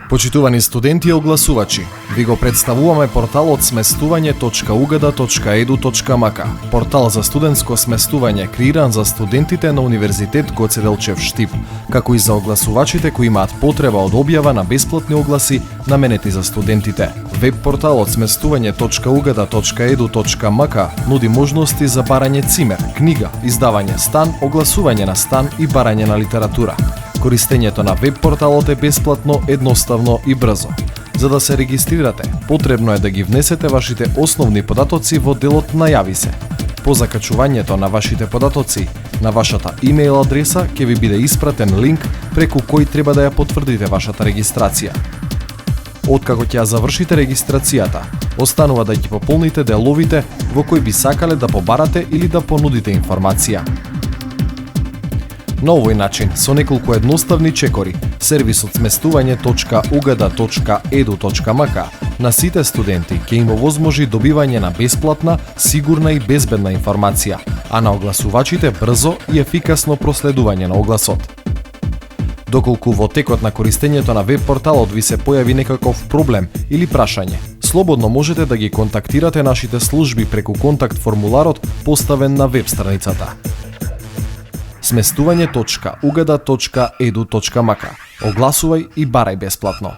Почитувани студенти и огласувачи, ви го представуваме порталот smestuvanje.ugada.edu.mk, портал за студентско сместување креиран за студентите на Универзитет Гоце Делчев Штип, како и за огласувачите кои имаат потреба од објава на бесплатни огласи наменети за студентите. Веб порталот smestuvanje.ugada.edu.mk нуди можности за барање цимер, книга, издавање стан, огласување на стан и барање на литература. Користењето на веб порталот е бесплатно, едноставно и брзо. За да се регистрирате, потребно е да ги внесете вашите основни податоци во делот Најави се. По закачувањето на вашите податоци на вашата имејл адреса ќе ви биде испратен линк преку кој треба да ја потврдите вашата регистрација. Откако ќе ја завршите регистрацијата, останува да ги пополните деловите во кои би сакале да побарате или да понудите информација. На овој начин, со неколку едноставни чекори, сервисот smestuvanje.ugada.edu.mk на сите студенти ќе им овозможи добивање на бесплатна, сигурна и безбедна информација, а на огласувачите брзо и ефикасно проследување на огласот. Доколку во текот на користењето на веб порталот ви се појави некаков проблем или прашање, слободно можете да ги контактирате нашите служби преку контакт формуларот поставен на веб страницата. smestuvanje.ugada.edu.mk. Огласувај и барај бесплатно.